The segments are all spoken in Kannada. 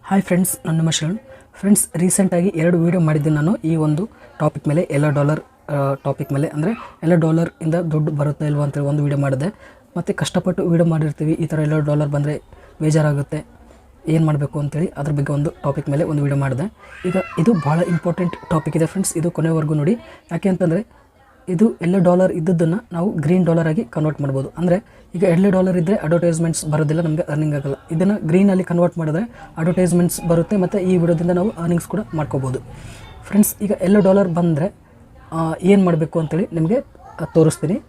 ಹಾಯ್ ಫ್ರೆಂಡ್ಸ್, ನಾನು ನಿಮ್ಮ ಶರಣ್. ಫ್ರೆಂಡ್ಸ್, ರೀಸೆಂಟಾಗಿ 2 ವೀಡಿಯೋ ಮಾಡಿದ್ದೀನಿ ನಾನು ಈ ಒಂದು ಟಾಪಿಕ್ ಮೇಲೆ, $1 ಟಾಪಿಕ್ ಮೇಲೆ. ಅಂದರೆ $1 ಇಂದ ದುಡ್ಡು ಬರುತ್ತೆ ಇಲ್ವಾ ಅಂತೇಳಿ ಒಂದು ವೀಡಿಯೋ ಮಾಡಿದೆ. ಮತ್ತು ಕಷ್ಟಪಟ್ಟು ವೀಡಿಯೋ ಮಾಡಿರ್ತೀವಿ, ಈ ಥರ $1 ಬಂದರೆ ಬೇಜಾರಾಗುತ್ತೆ, ಏನು ಮಾಡಬೇಕು ಅಂತೇಳಿ ಅದ್ರ ಬಗ್ಗೆ ಒಂದು ಟಾಪಿಕ್ ಮೇಲೆ ಒಂದು ವೀಡಿಯೋ ಮಾಡಿದೆ. ಈಗ ಇದು ಭಾಳ ಇಂಪಾರ್ಟೆಂಟ್ ಟಾಪಿಕ್ ಇದೆ ಫ್ರೆಂಡ್ಸ್, ಇದು ಕೊನೆವರೆಗೂ ನೋಡಿ. ಯಾಕೆ ಅಂತಂದರೆ ಇದು $1 ಇದ್ದದ್ದನ್ನು ನಾವು ಗ್ರೀನ್ ಡಾಲರ್ ಆಗಿ ಕನ್ವರ್ಟ್ ಮಾಡ್ಬೋದು. ಅಂದರೆ ಈಗ $1 ಇದ್ದರೆ ಅಡ್ವರ್ಟೈಸ್ಮೆಂಟ್ಸ್ ಬರೋದಿಲ್ಲ, ನಮಗೆ ಅರ್ನಿಂಗ್ ಆಗೋಲ್ಲ. ಇದನ್ನು ಗ್ರೀನಲ್ಲಿ ಕನ್ವರ್ಟ್ ಮಾಡಿದ್ರೆ ಅಡ್ವರ್ಟೈಸ್ಮೆಂಟ್ಸ್ ಬರುತ್ತೆ, ಮತ್ತು ಈ ವಿಡಿಯೋದಿಂದ ನಾವು ಅರ್ನಿಂಗ್ಸ್ ಕೂಡ ಮಾಡ್ಕೋಬೋದು. ಫ್ರೆಂಡ್ಸ್, ಈಗ $1 ಬಂದರೆ ಏನು ಮಾಡಬೇಕು ಅಂತೇಳಿ ನಿಮಗೆ ತೋರಿಸ್ತೀನಿ.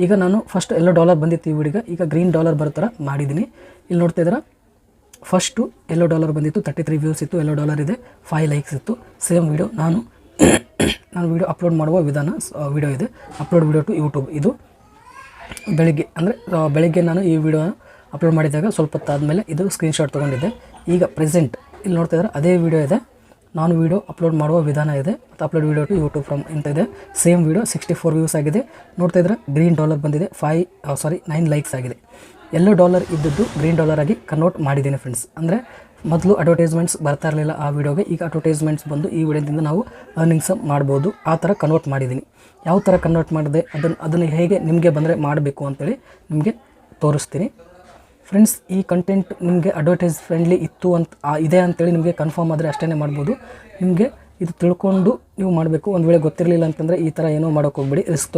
ಈಗ ನಾನು ಫಸ್ಟ್ $1 ಬಂದಿತ್ತು ಈ ವಿಡಿಯೋಗೆ. ಈಗ ಗ್ರೀನ್ ಡಾಲರ್ ಬರೋ ಥರ ಮಾಡಿದ್ದೀನಿ. ಇಲ್ಲಿ ನೋಡ್ತಾ ಇದ್ದೀರಾ, ಫಸ್ಟು $1 ಬಂದಿತ್ತು, 33 ವ್ಯೂಸ್ ಇತ್ತು, $1 ಇದೆ, 5 ಲೈಕ್ಸ್ ಇತ್ತು. ಸೇಮ್ ವಿಡಿಯೋ ನಾನು ವಿಡಿಯೋ ಅಪ್ಲೋಡ್ ಮಾಡುವ ವಿಧಾನ ವಿಡಿಯೋ ಇದೆ, ಅಪ್ಲೋಡ್ ವಿಡಿಯೋ ಟು ಯೂಟ್ಯೂಬ್. ಇದು ಬೆಳಗ್ಗೆ ನಾನು ಈ ವಿಡಿಯೋ ಅಪ್ಲೋಡ್ ಮಾಡಿದಾಗ ಸ್ವಲ್ಪ ಹೊತ್ತಾದಮೇಲೆ ಇದು ಸ್ಕ್ರೀನ್ಶಾಟ್ ತೊಗೊಂಡಿದ್ದೆ. ಈಗ ಪ್ರೆಸೆಂಟ್ ಇಲ್ಲಿ ನೋಡ್ತಾ ಇದ್ದಾರೆ, ಅದೇ ವಿಡಿಯೋ ಇದೆ, ನಾನು ವಿಡಿಯೋ ಅಪ್ಲೋಡ್ ಮಾಡುವ ವಿಧಾನ ಇದೆ, ಮತ್ತು upload video to YouTube from ಅಂತ ಇದೆ. ಸೇಮ್ ವಿಡಿಯೋ 64 ವ್ಯೂಸ್ ಆಗಿದೆ. ನೋಡ್ತಾ ಇದ್ರೆ ಗ್ರೀನ್ ಡಾಲರ್ ಬಂದಿದೆ, 9 ಲೈಕ್ಸ್ ಆಗಿದೆ. $1 ಇದ್ದದ್ದು ಗ್ರೀನ್ ಡಾಲರ್ ಆಗಿ ಕನ್ವರ್ಟ್ ಮಾಡಿದ್ದೀನಿ ಫ್ರೆಂಡ್ಸ್. ಅಂದರೆ ಮೊದಲು ಅಡ್ವರ್ಟೈಸ್ಮೆಂಟ್ಸ್ ಬರ್ತಾ ಇರಲಿಲ್ಲ ಆ ವಿಡಿಯೋಗೆ, ಈಗ ಅಡ್ವರ್ಟೈಸ್ಮೆಂಟ್ಸ್ ಬಂದು ಈ ವಿಡಿಯೋದಿಂದ ನಾವು ಅರ್ನಿಂಗ್ಸ್ ಮಾಡ್ಬೋದು. ಆ ಥರ ಕನ್ವರ್ಟ್ ಮಾಡಿದ್ದೀನಿ. ಯಾವ ಥರ ಕನ್ವರ್ಟ್ ಮಾಡಿದೆ ಅದನ್ನು ಹೇಗೆ ನಿಮಗೆ ಬಂದರೆ ಮಾಡಬೇಕು ಅಂತೇಳಿ ನಿಮಗೆ ತೋರಿಸ್ತೀನಿ. ಫ್ರೆಂಡ್ಸ್, ಈ ಕಂಟೆಂಟ್ ನಿಮಗೆ ಅಡ್ವರ್ಟೈಸ್ ಫ್ರೆಂಡ್ಲಿ ಇದೆ ಅಂತೇಳಿ ನಿಮಗೆ ಕನ್ಫರ್ಮ್ ಆದರೆ ಅಷ್ಟೇ ಮಾಡ್ಬೋದು. ನಿಮಗೆ ಇದು ತಿಳ್ಕೊಂಡು ನೀವು ಮಾಡಬೇಕು. ಒಂದು ವೇಳೆ ಗೊತ್ತಿರಲಿಲ್ಲ ಅಂತಂದರೆ ಈ ಥರ ಏನೋ ಮಾಡೋಕ್ಕೆ ಹೋಗ್ಬಿಡಿ, ರಿಸ್ಕ್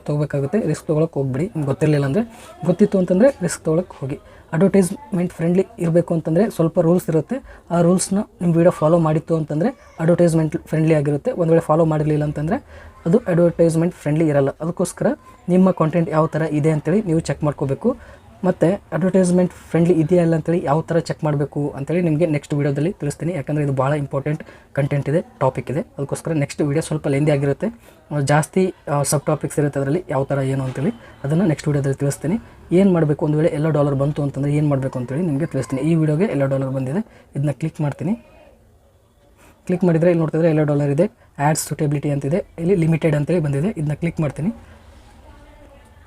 ತೊಗೋಬೇಕಾಗುತ್ತೆ. ರಿಸ್ಕ್ ತೊಗೊಳಕ್ಕೆ ಹೋಗ್ಬಿಡಿ. ನಿಮ್ಗೆ ಗೊತ್ತಿರಲಿಲ್ಲ ಅಂದರೆ, ಗೊತ್ತಿತ್ತು ಅಂತಂದರೆ ರಿಸ್ಕ್ ತೊಗೊಳಕ್ಕೆ ಹೋಗಿ. ಅಡ್ವರ್ಟೈಸ್ಮೆಂಟ್ ಫ್ರೆಂಡ್ಲಿ ಇರಬೇಕು ಅಂತಂದರೆ ಸ್ವಲ್ಪ ರೂಲ್ಸ್ ಇರುತ್ತೆ. ಆ ರೂಲ್ಸ್ನ ನಿಮ್ಮ ವಿಡಿಯೋ ಫಾಲೋ ಮಾಡಿತ್ತು ಅಂತಂದರೆ ಅಡ್ವರ್ಟೈಸ್ಮೆಂಟ್ ಫ್ರೆಂಡ್ಲಿ ಆಗಿರುತ್ತೆ. ಒಂದು ವೇಳೆ ಫಾಲೋ ಮಾಡಿರಲಿಲ್ಲ ಅಂತಂದರೆ ಅದು ಅಡ್ವರ್ಟೈಸ್ಮೆಂಟ್ ಫ್ರೆಂಡ್ಲಿ ಇರಲ್ಲ. ಅದಕ್ಕೋಸ್ಕರ ನಿಮ್ಮ ಕಾಂಟೆಂಟ್ ಯಾವ ಥರ ಇದೆ ಅಂತೇಳಿ ನೀವು ಚೆಕ್ ಮಾಡ್ಕೋಬೇಕು. ಮತ್ತು ಅಡ್ವರ್ಟೈಸ್ಮೆಂಟ್ ಫ್ರೆಂಡ್ಲಿ ಇದೆಯಾ ಇಲ್ಲ ಅಂತೇಳಿ ಯಾವ ಥರ ಚೆಕ್ ಮಾಡಬೇಕು ಅಂತೇಳಿ ನಿಮಗೆ ನೆಕ್ಸ್ಟ್ ವೀಡಿಯೋದಲ್ಲಿ ತಿಳಿಸ್ತೀನಿ. ಯಾಕಂದರೆ ಇದು ಭಾಳ ಇಂಪಾರ್ಟೆಂಟ್ ಕಂಟೆಂಟ್ ಇದೆ, ಟಾಪಿಕ್ ಇದೆ. ಅದಕ್ಕೋಸ್ಕರ ನೆಕ್ಸ್ಟ್ ವೀಡಿಯೋ ಸ್ವಲ್ಪ ಲೆಂದಿ ಆಗಿರುತ್ತೆ, ಜಾಸ್ತಿ ಸಬ್ ಟಾಪಿಕ್ಸ್ ಇರುತ್ತೆ ಅದರಲ್ಲಿ, ಯಾವ ಥರ ಏನು ಅಂತೇಳಿ ಅದನ್ನು ನೆಕ್ಸ್ಟ್ ವೀಡಿಯೋದಲ್ಲಿ ತಿಳಿಸ್ತೀನಿ. ಏನು ಮಾಡಬೇಕು, ಒಂದು ವೇಳೆ $1 ಬಂತು ಅಂತಂದರೆ ಏನು ಮಾಡಬೇಕು ಅಂತೇಳಿ ನಿಮಗೆ ತಿಳಿಸ್ತೀನಿ. ಈ ವಿಡಿಯೋಗೆ $1 ಬಂದಿದೆ, ಇದನ್ನ ಕ್ಲಿಕ್ ಮಾಡ್ತೀನಿ. ಕ್ಲಿಕ್ ಮಾಡಿದರೆ ಇಲ್ಲಿ ನೋಡ್ತಿದ್ರೆ $1 ಇದೆ, ಆ್ಯಡ್ಸ್ ಸೂಟೆಬಿಲಿಟಿ ಅಂತಿದೆ, ಇಲ್ಲಿ ಲಿಮಿಟೆಡ್ ಅಂತೇಳಿ ಬಂದಿದೆ. ಇದನ್ನ ಕ್ಲಿಕ್ ಮಾಡ್ತೀನಿ.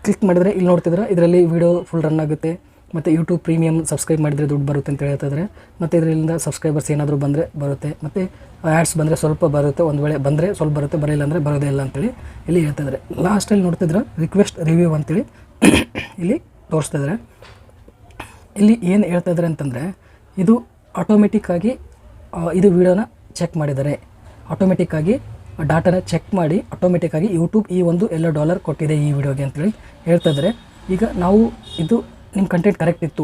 ಕ್ಲಿಕ್ ಮಾಡಿದರೆ ಇಲ್ಲಿ ನೋಡ್ತಿದ್ರೆ ಇದರಲ್ಲಿ ವೀಡಿಯೋ ಫುಲ್ ರನ್ ಆಗುತ್ತೆ, ಮತ್ತು ಯೂಟ್ಯೂಬ್ ಪ್ರೀಮಿಯಮ್ ಸಬ್ಸ್ಕ್ರೈಬ್ ಮಾಡಿದರೆ ದುಡ್ಡು ಬರುತ್ತೆ ಅಂತ ಹೇಳ್ತಿದ್ದಾರೆ. ಮತ್ತು ಇದರಿಂದ ಸಬ್ಸ್ಕ್ರೈಬರ್ಸ್ ಏನಾದರೂ ಬಂದರೆ ಬರುತ್ತೆ, ಮತ್ತು ಆ್ಯಡ್ಸ್ ಬಂದರೆ ಸ್ವಲ್ಪ ಬರುತ್ತೆ. ಒಂದು ವೇಳೆ ಬಂದರೆ ಸ್ವಲ್ಪ ಬರುತ್ತೆ, ಬರಲಿಲ್ಲ ಅಂದರೆ ಬರೋದೇ ಇಲ್ಲ ಅಂತೇಳಿ ಇಲ್ಲಿ ಹೇಳ್ತಿದ್ದಾರೆ. ಲಾಸ್ಟಲ್ಲಿ ನೋಡ್ತಿದ್ರೆ ರಿಕ್ವೆಸ್ಟ್ ರಿವ್ಯೂ ಅಂತೇಳಿ ಇಲ್ಲಿ ತೋರಿಸ್ತಿದ್ದಾರೆ. ಇಲ್ಲಿ ಏನು ಹೇಳ್ತಾಯಿದ್ದಾರೆ ಅಂತಂದರೆ, ಇದು ಆಟೋಮೆಟಿಕ್ಕಾಗಿ ಇದು ವೀಡಿಯೋನ ಚೆಕ್ ಮಾಡಿದ್ದಾರೆ, ಆಟೋಮೆಟಿಕ್ಕಾಗಿ ಡಾಟಾನ ಚೆಕ್ ಮಾಡಿ ಆಟೋಮೆಟಿಕ್ಕಾಗಿ ಯೂಟ್ಯೂಬ್ ಈ ಒಂದು $1 ಕೊಟ್ಟಿದೆ ಈ ವಿಡಿಯೋಗೆ ಅಂತೇಳಿ ಹೇಳ್ತಾಯಿದ್ದಾರೆ. ಈಗ ನಾವು ಇದು ನಿಮ್ಮ ಕಂಟೆಂಟ್ ಕರೆಕ್ಟ್ ಇತ್ತು,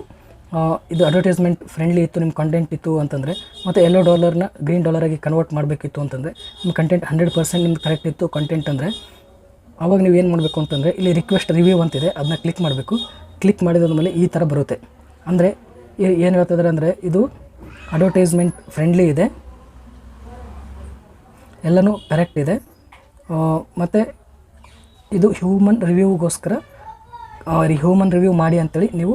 ಇದು ಅಡ್ವರ್ಟೈಸ್ಮೆಂಟ್ ಫ್ರೆಂಡ್ಲಿ ಇತ್ತು, ನಿಮ್ಮ ಕಂಟೆಂಟ್ ಇತ್ತು ಅಂತಂದರೆ, ಮತ್ತು $1ನ ಗ್ರೀನ್ ಡಾಲರಾಗಿ ಕನ್ವರ್ಟ್ ಮಾಡಬೇಕಿತ್ತು ಅಂತಂದರೆ, ನಿಮ್ಮ ಕಂಟೆಂಟ್ 100% ನಿಮ್ಗೆ ಕರೆಕ್ಟ್ ಇತ್ತು ಕಂಟೆಂಟ್ ಅಂದರೆ, ಆವಾಗ ನೀವು ಏನು ಮಾಡಬೇಕು ಅಂತಂದರೆ ಇಲ್ಲಿ ರಿಕ್ವೆಸ್ಟ್ ರಿವ್ಯೂ ಅಂತಿದೆ, ಅದನ್ನ ಕ್ಲಿಕ್ ಮಾಡಬೇಕು. ಕ್ಲಿಕ್ ಮಾಡಿದ ಮೇಲೆ ಈ ಥರ ಬರುತ್ತೆ. ಅಂದರೆ ಏನು ಹೇಳ್ತಿದ್ದಾರೆ ಅಂದರೆ, ಇದು ಅಡ್ವರ್ಟೈಸ್ಮೆಂಟ್ ಫ್ರೆಂಡ್ಲಿ ಇದೆ, ಎಲ್ಲನೂ ಕರೆಕ್ಟ್ ಇದೆ, ಮತ್ತು ಇದು ಹ್ಯೂಮನ್ ರಿವ್ಯೂಗೋಸ್ಕರ ಹ್ಯೂಮನ್ ರಿವ್ಯೂ ಮಾಡಿ ಅಂತೇಳಿ ನೀವು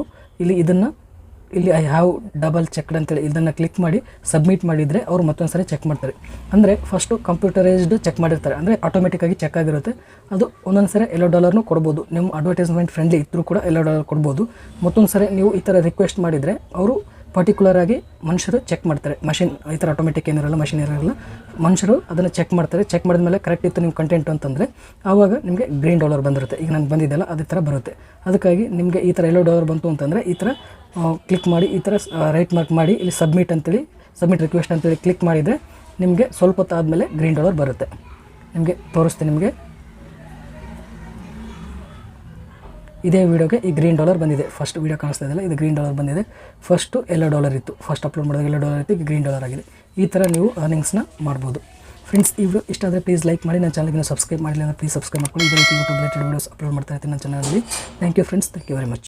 ಇಲ್ಲಿ ಐ ಹ್ಯಾವ್ ಡಬಲ್ ಚೆಕ್ಡ್ ಅಂತೇಳಿ ಇದನ್ನು ಕ್ಲಿಕ್ ಮಾಡಿ ಸಬ್ಮಿಟ್ ಮಾಡಿದರೆ ಅವರು ಮತ್ತೊಂದು ಸರಿ ಚೆಕ್ ಮಾಡ್ತಾರೆ. ಅಂದರೆ ಫಸ್ಟು ಕಂಪ್ಯೂಟರೈಸ್ಡ್ ಚೆಕ್ ಮಾಡಿರ್ತಾರೆ, ಅಂದರೆ ಆಟೋಮೆಟಿಕ್ಕಾಗಿ ಚೆಕ್ ಆಗಿರುತ್ತೆ. ಅದು ಒಂದೊಂದು ಸರಿ $1 ಕೊಡ್ಬೋದು. ನಿಮ್ಮ ಅಡ್ವರ್ಟೈಸ್ಮೆಂಟ್ ಫ್ರೆಂಡ್ಲಿ ಇದ್ದರೂ ಕೂಡ $1 ಕೊಡ್ಬೋದು. ಮತ್ತೊಂದು ಸರಿ ನೀವು ಈ ಥರ ರಿಕ್ವೆಸ್ಟ್ ಮಾಡಿದರೆ ಅವರು ಪರ್ಟಿಕ್ಯುಲರಾಗಿ ಮನುಷ್ಯರು ಚೆಕ್ ಮಾಡ್ತಾರೆ. ಮಷಿನ್ ಈ ಥರ ಆಟೋಮೆಟಿಕ್ ಏನಿರಲ್ಲ, ಮಷಿನ್ ಇರೋಲ್ಲ, ಮನುಷ್ಯರು ಅದನ್ನು ಚೆಕ್ ಮಾಡ್ತಾರೆ. ಚೆಕ್ ಮಾಡಿದ್ಮೇಲೆ ಕರೆಕ್ಟ್ ಇತ್ತು ನಿಮ್ಮ ಕಂಟೆಂಟ್ ಅಂತಂದರೆ ಆವಾಗ ನಿಮಗೆ ಗ್ರೀನ್ ಡಾಲರ್ ಬಂದಿರುತ್ತೆ. ಈಗ ನನಗೆ ಬಂದಿದ್ದೆಲ್ಲ ಅದೇ ಥರ ಬರುತ್ತೆ. ಅದಕ್ಕಾಗಿ ನಿಮಗೆ ಈ ಥರ $1 ಬಂತು ಅಂತಂದರೆ ಈ ಥರ ಕ್ಲಿಕ್ ಮಾಡಿ, ಈ ಥರ ರೈಟ್ ಮಾರ್ಕ್ ಮಾಡಿ ಇಲ್ಲಿ ಸಬ್ಮಿಟ್ ರಿಕ್ವೆಸ್ಟ್ ಅಂತೇಳಿ ಕ್ಲಿಕ್ ಮಾಡಿದರೆ ನಿಮಗೆ ಸ್ವಲ್ಪ ಹೊತ್ತಾದಮೇಲೆ ಗ್ರೀನ್ ಡಾಲರ್ ಬರುತ್ತೆ. ನಿಮಗೆ ತೋರಿಸ್ತೀನಿ. ನಿಮಗೆ ಇದೇ ವಿಡಿಯೋಗೆ ಈ ಗ್ರೀನ್ ಡಾಲರ್ ಬಂದಿದೆ. ಫಸ್ಟ್ ವಿಡಿಯೋ ಕಾಣಿಸ್ತಾ ಇದೆಯಲ್ಲ, ಇದು ಗ್ರೀನ್ ಡಾಲರ್ ಬಂದಿದೆ. ಫಸ್ಟು $1 ಇತ್ತು, ಫಸ್ಟ್ ಅಪ್ಲೋಡ್ ಮಾಡಿದಾಗ $1 ಇತ್ತು, ಈಗ ಗ್ರೀನ್ ಡಾಲರ್ ಆಗಿದೆ. ಈ ಥರ ನೀವು ಅರ್ನಿಂಗ್ಸ್ನ ಮಾಡ್ಬೋದು. ಫ್ರೆಂಡ್ಸ್, ಈ ವಿಡಿಯೋ ಇಷ್ಟ ಆದರೆ ಪ್ಲೀಸ್ ಲೈಕ್ ಮಾಡಿ, ನನ್ನ ಚಾನಲ್ಗೆ ಸಬ್ಸ್ಕ್ರೈಬ್ ಮಾಡಿಲ್ಲ ಅಂದರೆ ಪ್ಲೀಸ್ ಸಬ್ಸ್ಕ್ರೈಬ್ ಮಾಡ್ಕೊಳ್ಳಿ. ಇದೇ ರೀತಿ ಯೂಟ್ಯೂಬ್ ರಿಲೇಟೆಡ್ ವೀಡಿಯೋಸ್ ಅಪ್ಲೋಡ್ ಮಾಡ್ತಾ ಇರ್ತೀನಿ ನನ್ನ ಚಾನಲಲ್ಲಿ. Thank you friends, thank you very much.